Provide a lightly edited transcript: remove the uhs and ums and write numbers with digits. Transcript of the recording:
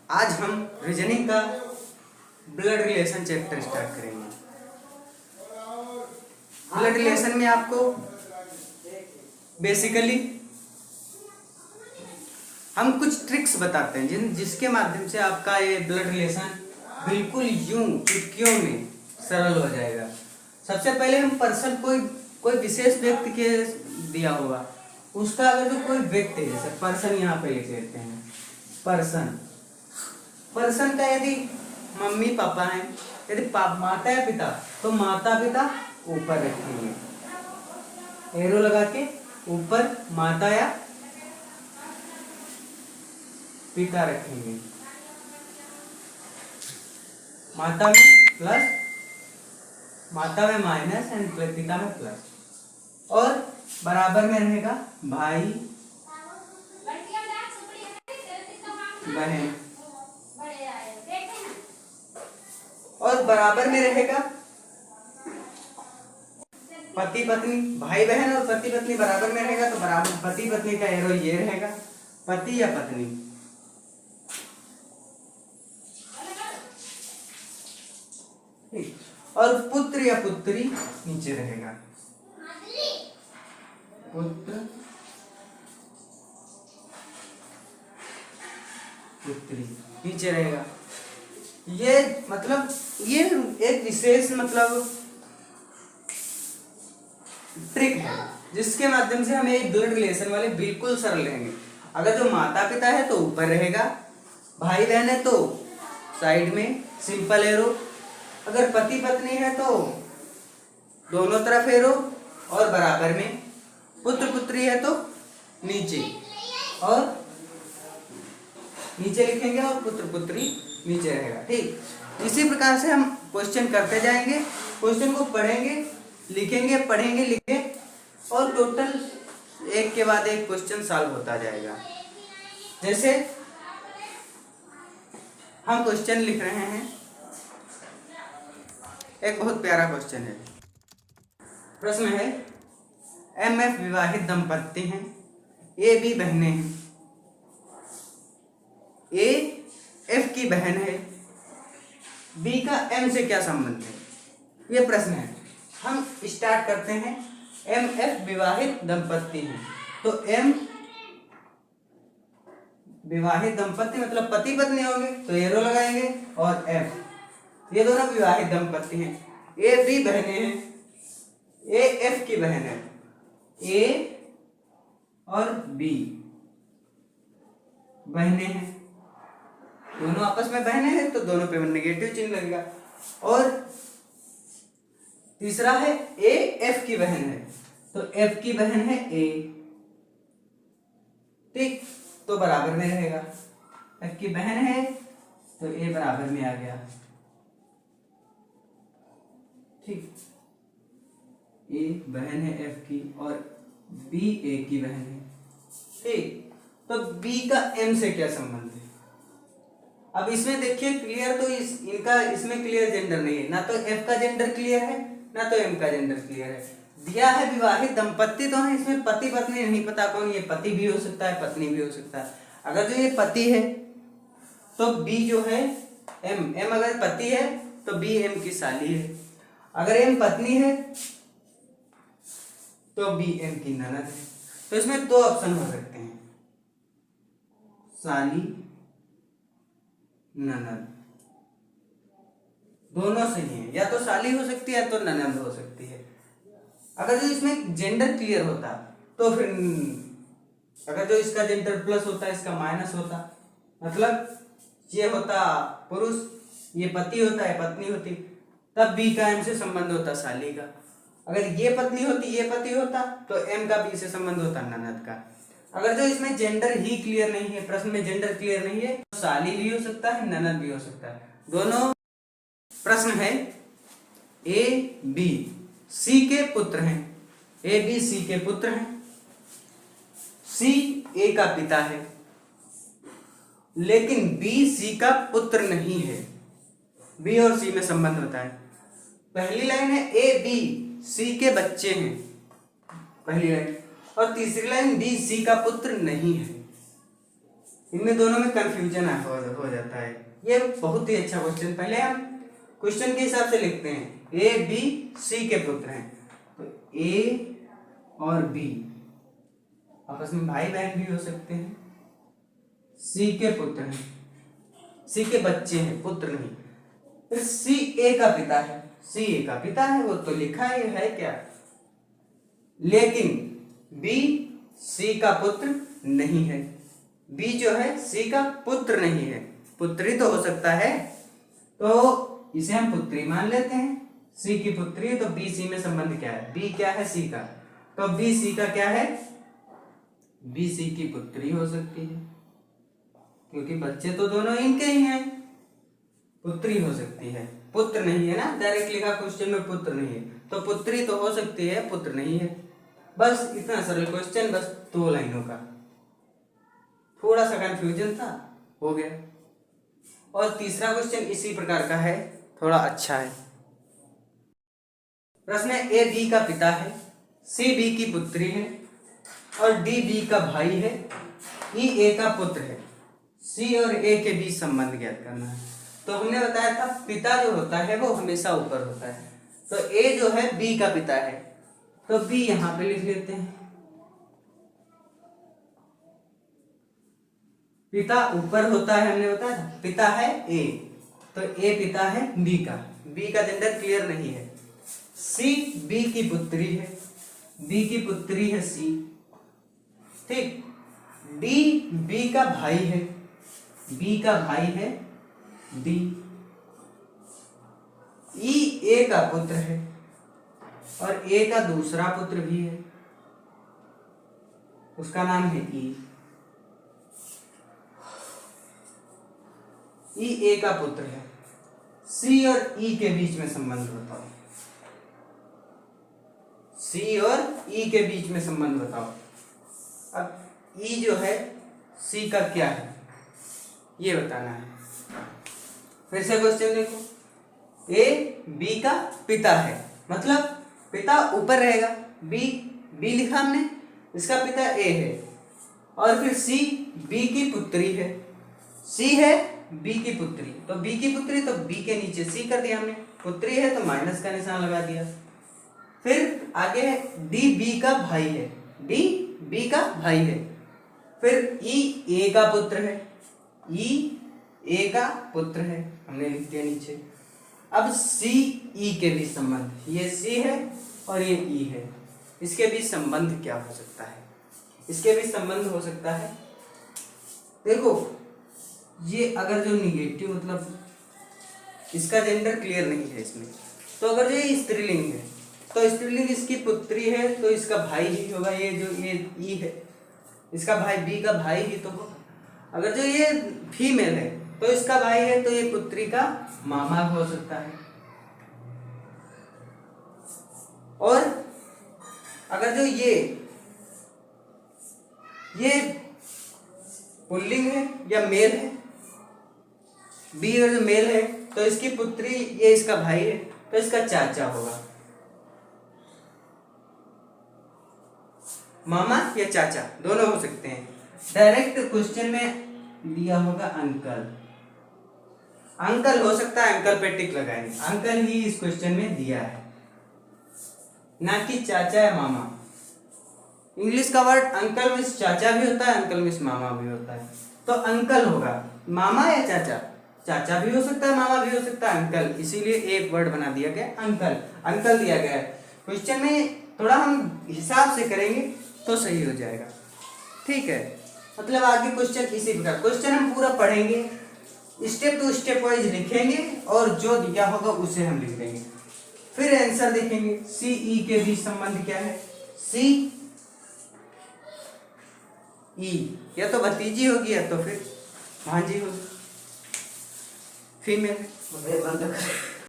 आज हम रीजनिंग का ब्लड रिलेशन चैप्टर स्टार्ट करेंगे। ब्लड रिलेशन में आपको बेसिकली हम कुछ ट्रिक्स बताते हैं जिसके माध्यम से आपका ये ब्लड रिलेशन बिल्कुल यूं चुटकियों में सरल हो जाएगा। सबसे पहले हम पर्सन कोई विशेष व्यक्ति के दिया होगा, उसका अगर जो कोई व्यक्ति है, जैसे पर्सन यहाँ पे लिख लेते हैं। पर्सन का यदि मम्मी पापा हैं, यदि माता या पिता, तो माता पिता ऊपर रखेंगे, एरो लगा के ऊपर माता या पिता रखेंगे। माता में प्लस, माता में माइनस एंड पिता में प्लस, और बराबर में रहेगा भाई बहन, और बराबर में रहेगा पति पत्नी। भाई बहन और पति पत्नी बराबर में रहेगा तो बराबर पति पत्नी का एरो ये रहेगा, पति या पत्नी। और पुत्र या पुत्री नीचे रहेगा, पुत्र पुत्री नीचे रहेगा। ये मतलब ये एक विशेष ट्रिक है जिसके माध्यम से हम एक ब्लड रिलेशन वाले बिल्कुल सरल रहेंगे। अगर जो माता पिता है तो ऊपर रहेगा, भाई बहन है तो साइड में सिंपल एरो, अगर पति पत्नी है तो दोनों तरफ एरो, और बराबर में पुत्र पुत्री है तो नीचे, और नीचे लिखेंगे और पुत्र पुत्री नीचे रहेगा। ठीक, इसी प्रकार से हम क्वेश्चन करते जाएंगे, क्वेश्चन को पढ़ेंगे, लिखेंगे, पढ़ेंगे, लिखेंगे, और टोटल एक के बाद एक क्वेश्चन सॉल्व होता जाएगा। जैसे हम क्वेश्चन लिख रहे हैं, एक बहुत प्यारा क्वेश्चन है। प्रश्न है, MF विवाहित दंपत्ति हैं, AB बहनें हैं, AF की बहन है, B का M से क्या संबंध है? ये प्रश्न है। हम स्टार्ट करते हैं। MF विवाहित दंपत्ति हैं, तो M विवाहित दंपत्ति मतलब पति पत्नी होंगे तो एरो लगाएंगे, और F ये दोनों विवाहित दंपत्ति हैं। AB बहनें हैं, AF की बहन है, A और B बहनें हैं, दोनों आपस में बहनें हैं तो दोनों पे नेगेटिव चिन्ह लगेगा। और तीसरा है AF की बहन है, तो F की बहन है A, ठीक, तो बराबर में रहेगा। F की बहन है तो A बराबर में आ गया, ठीक, A बहन है F की और B A की बहन है, ठीक। तो B का M से क्या संबंध है? अब इसमें देखिए क्लियर, तो इनका इसमें क्लियर जेंडर नहीं है, ना तो F का जेंडर क्लियर है ना तो M का जेंडर क्लियर है। दिया है विवाहित दंपत्ति तो है, इसमें पति पत्नी नहीं पता कौन, ये पति भी हो सकता है पत्नी भी हो सकता है। अगर जो ये पति है तो B जो है M अगर पति है तो B M की साली है, अगर M पत्नी है तो B M की ननद है। तो इसमें दो ऑप्शन हो सकते हैं, साली ननद, दोनों सही है, या तो साली हो सकती है या तो ननद हो सकती है। अगर जो इसमें जेंडर क्लियर होता तो फिर, अगर जो इसका जेंडर प्लस होता इसका माइनस होता, मतलब ये होता पुरुष, ये पति होता है पत्नी होती, तब B का M से संबंध होता साली का। अगर ये पत्नी होती ये पति होता तो M का B से संबंध होता ननद का। अगर जो इसमें जेंडर ही क्लियर नहीं है, प्रश्न में जेंडर क्लियर नहीं है, तो साली भी हो सकता है ननद भी हो सकता है। दोनों प्रश्न है A B C के पुत्र हैं, A B C के पुत्र हैं, C A का पिता है लेकिन B C का पुत्र नहीं है। B और C में संबंध होता है। पहली लाइन है A B C के बच्चे हैं, पहली लाइन, और तीसरी लाइन B C का पुत्र नहीं है। इनमें दोनों में कंफ्यूजन हो जाता है। ये बहुत ही अच्छा क्वेश्चन। पहले हम क्वेश्चन के हिसाब से लिखते हैं, ए बी सी के पुत्र हैं, तो ए और बी आपस में भाई बहन भी हो सकते हैं। सी के पुत्र हैं, सी के बच्चे हैं, पुत्र नहीं। फिर सी ए का पिता है, सी ए का पिता है, वो तो लिखा है क्या। लेकिन बी सी का पुत्र नहीं है, बी जो है सी का पुत्र नहीं है, पुत्री तो हो सकता है, तो इसे हम पुत्री मान लेते हैं। सी की पुत्री है तो बी सी में संबंध क्या है, बी क्या है सी का, तो बी सी का क्या है, बी सी की पुत्री हो सकती है, क्योंकि बच्चे तो दोनों इनके ही हैं, पुत्री हो सकती है, पुत्र नहीं है ना, डायरेक्ट लिखा क्वेश्चन में पुत्र नहीं है, तो पुत्री तो हो सकती है, पुत्र नहीं है। बस इतना सरल क्वेश्चन, बस 2 लाइनों का, थोड़ा सा कंफ्यूजन था, हो गया। और तीसरा क्वेश्चन इसी प्रकार का है, थोड़ा अच्छा है। प्रश्न है, ए बी का पिता है, सी बी की पुत्री है और डी बी का भाई है, ई ए का पुत्र है, सी और ए के बीच संबंध ज्ञात करना है। तो हमने बताया था पिता जो होता है वो हमेशा ऊपर होता है, तो ए जो है बी का पिता है, तो बी यहां पे लिख लेते हैं। पिता ऊपर होता है, हमने बताया था, पिता है ए, तो ए पिता है बी का, बी का जेंडर क्लियर नहीं है। सी बी की पुत्री है, बी की पुत्री है सी, ठीक। डी बी का भाई है, बी का भाई है डी। ई ए का पुत्र है और ए का दूसरा पुत्र भी है, उसका नाम है ई। ई ए का पुत्र है, सी और ई के बीच में संबंध बताओ, सी और ई के बीच में संबंध बताओ। अब ई जो है सी का क्या है ये बताना है। फिर से क्वेश्चन देखो, ए बी का पिता है, मतलब पिता ऊपर रहेगा, बी बी लिखा हमने, इसका पिता ए है, और फिर सी बी की पुत्री है, सी है बी की पुत्री, तो बी की पुत्री तो बी के नीचे सी कर दिया हमने, पुत्री है तो माइनस का निशान लगा दिया। फिर आगे है डी बी का भाई है, डी बी का भाई है, फिर ई ए का पुत्र है, ई ए का पुत्र है, हमने लिख दिया नीचे। अब सी ई के बीच संबंध, ये सी है और ये ई है, इसके बीच संबंध क्या हो सकता है, इसके बीच संबंध हो सकता है, देखो ये अगर जो निगेटिव मतलब इसका जेंडर क्लियर नहीं है इसमें, तो अगर जो ये स्त्रीलिंग है तो स्त्रीलिंग इसकी पुत्री है तो इसका भाई ही होगा, ये जो ये ई है इसका भाई बी का भाई ही तो होगा। अगर जो ये फीमेल है तो इसका भाई है तो ये पुत्री का मामा हो सकता है। और अगर जो ये पुल्लिंग है या मेल है, बी अगर जो मेल है तो इसकी पुत्री, ये इसका भाई है तो इसका चाचा होगा, मामा या चाचा दोनों हो सकते हैं। डायरेक्ट क्वेश्चन में दिया होगा अंकल, अंकल हो सकता है, अंकल पे टिक लगाएंगे, अंकल ही इस क्वेश्चन में दिया है, ना कि चाचा या मामा। इंग्लिश का वर्ड अंकल मीन्स चाचा भी होता है, अंकल मीन्स मामा भी होता है, तो अंकल होगा, मामा या चाचा, चाचा भी हो सकता है मामा भी हो सकता है, अंकल, इसीलिए एक वर्ड बना दिया गया अंकल, अंकल दिया गया है। क्वेश्चन में थोड़ा हम हिसाब से करेंगे तो सही हो जाएगा, ठीक है। मतलब आगे क्वेश्चन इसी प्रकार, क्वेश्चन हम पूरा पढ़ेंगे, स्टेप टू स्टेप वाइज लिखेंगे और जो दिया होगा उसे हम लिख देंगे, फिर आंसर देखेंगे। सी ई के बीच संबंध क्या है, सी ई या तो भतीजी होगी या तो फिर भांजी होगी, फीमेल। बंद कर